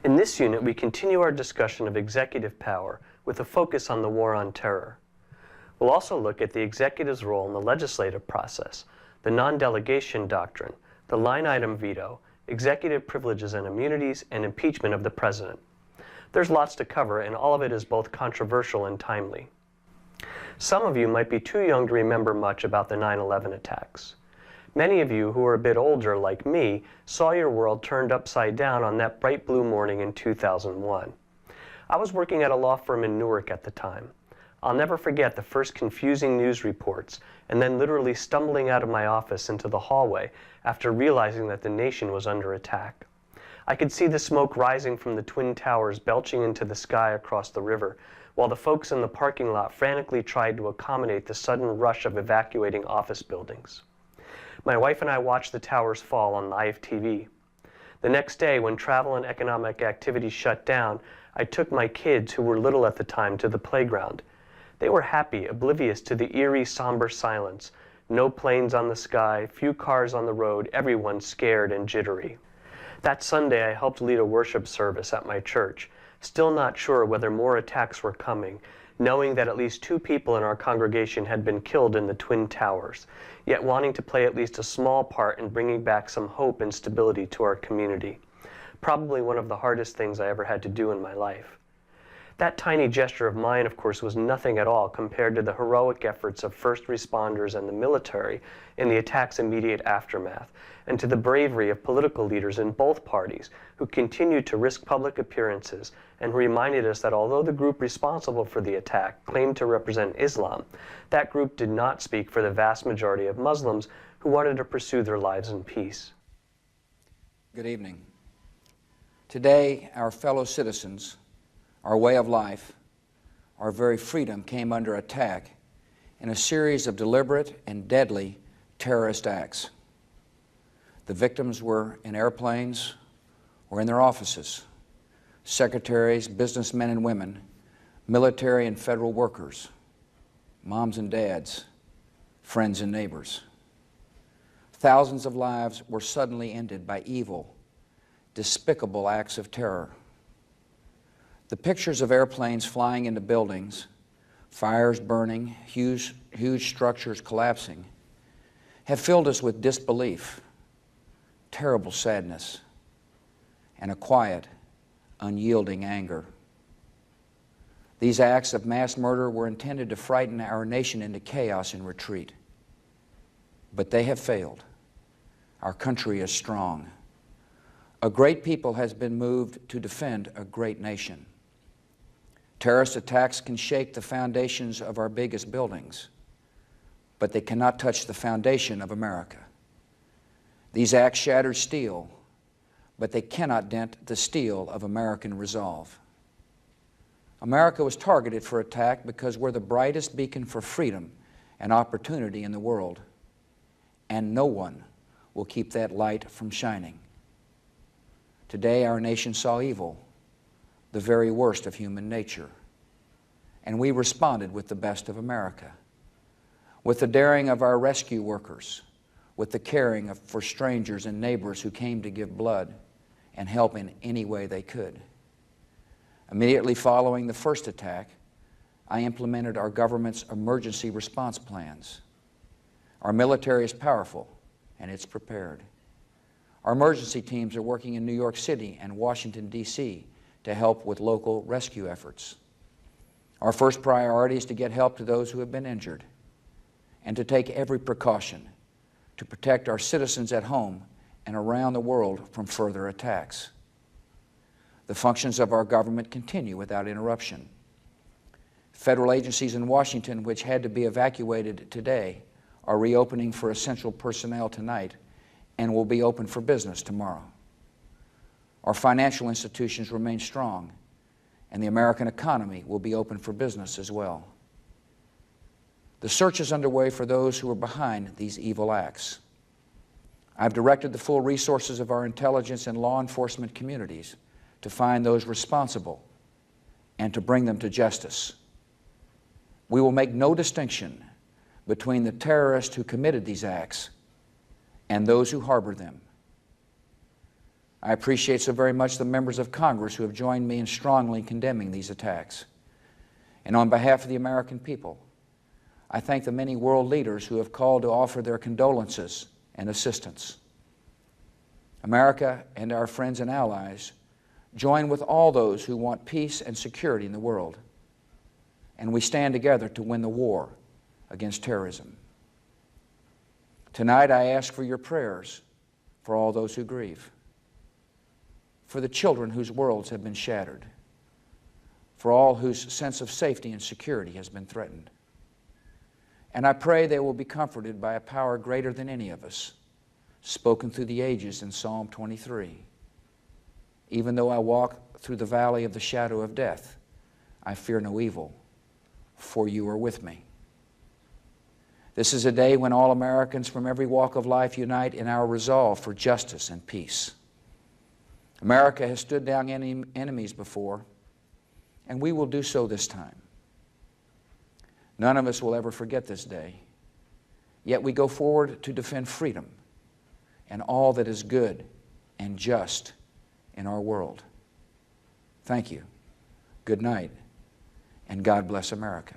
In this unit, we continue our discussion of executive power with a focus on the war on terror. We'll also look at the executive's role in the legislative process, the non-delegation doctrine, the line item veto, executive privileges and immunities, and impeachment of the president. There's lots to cover, and all of it is both controversial and timely. Some of you might be too young to remember much about the 9/11 attacks. Many of you who are a bit older, like me, saw your world turned upside down on that bright blue morning in 2001. I was working at a law firm in Newark at the time. I'll never forget the first confusing news reports, and then literally stumbling out of my office into the hallway after realizing that the nation was under attack. I could see the smoke rising from the Twin Towers belching into the sky across the river, while the folks in the parking lot frantically tried to accommodate the sudden rush of evacuating office buildings. My wife and I watched the towers fall on live TV. The next day, when travel and economic activity shut down, I took my kids, who were little at the time, to the playground. They were happy, oblivious to the eerie, somber silence. No planes on the sky, few cars on the road, everyone scared and jittery. That Sunday, I helped lead a worship service at my church, still not sure whether more attacks were coming, knowing that at least 2 people in our congregation had been killed in the Twin Towers, yet wanting to play at least a small part in bringing back some hope and stability to our community. Probably one of the hardest things I ever had to do in my life. That tiny gesture of mine, of course, was nothing at all compared to the heroic efforts of first responders and the military in the attack's immediate aftermath, and to the bravery of political leaders in both parties who continued to risk public appearances and who reminded us that although the group responsible for the attack claimed to represent Islam, that group did not speak for the vast majority of Muslims who wanted to pursue their lives in peace. Good evening. Today, our fellow citizens, our way of life, our very freedom came under attack in a series of deliberate and deadly terrorist acts. The victims were in airplanes or in their offices, secretaries, businessmen and women, military and federal workers, moms and dads, friends and neighbors. Thousands of lives were suddenly ended by evil, despicable acts of terror. The pictures of airplanes flying into buildings, fires burning, huge structures collapsing, have filled us with disbelief, terrible sadness, and a quiet, unyielding anger. These acts of mass murder were intended to frighten our nation into chaos and retreat. But they have failed. Our country is strong. A great people has been moved to defend a great nation. Terrorist attacks can shake the foundations of our biggest buildings, but they cannot touch the foundation of America. These acts shattered steel, but they cannot dent the steel of American resolve. America was targeted for attack because we're the brightest beacon for freedom and opportunity in the world, and no one will keep that light from shining. Today, our nation saw evil, the very worst of human nature, and we responded with the best of America, with the daring of our rescue workers, with the caring for strangers and neighbors who came to give blood and help in any way they could. Immediately following the first attack, I implemented our government's emergency response plans. Our military is powerful and it's prepared. Our emergency teams are working in New York City and Washington, D.C. to help with local rescue efforts. Our first priority is to get help to those who have been injured and to take every precaution to protect our citizens at home and around the world from further attacks. The functions of our government continue without interruption. Federal agencies in Washington, which had to be evacuated today, are reopening for essential personnel tonight and will be open for business tomorrow. Our financial institutions remain strong, and the American economy will be open for business as well. The search is underway for those who are behind these evil acts. I've directed the full resources of our intelligence and law enforcement communities to find those responsible and to bring them to justice. We will make no distinction between the terrorists who committed these acts and those who harbor them. I appreciate so very much the members of Congress who have joined me in strongly condemning these attacks. And on behalf of the American people, I thank the many world leaders who have called to offer their condolences and assistance. America and our friends and allies join with all those who want peace and security in the world, and we stand together to win the war against terrorism. Tonight I ask for your prayers for all those who grieve, for the children whose worlds have been shattered, for all whose sense of safety and security has been threatened. And I pray they will be comforted by a power greater than any of us, spoken through the ages in Psalm 23. Even though I walk through the valley of the shadow of death, I fear no evil, for you are with me. This is a day when all Americans from every walk of life unite in our resolve for justice and peace. America has stood down enemies before, and we will do so this time. None of us will ever forget this day, yet we go forward to defend freedom and all that is good and just in our world. Thank you. Good night, and God bless America.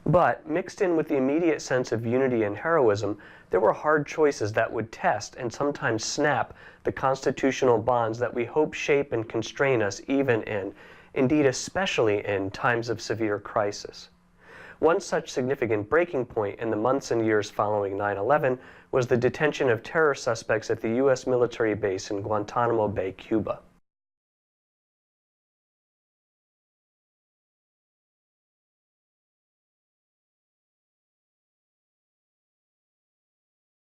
But mixed in with the immediate sense of unity and heroism, there were hard choices that would test and sometimes snap the constitutional bonds that we hope shape and constrain us even in, indeed especially in, times of severe crisis. One such significant breaking point in the months and years following 9/11 was the detention of terror suspects at the U.S. military base in Guantanamo Bay, Cuba.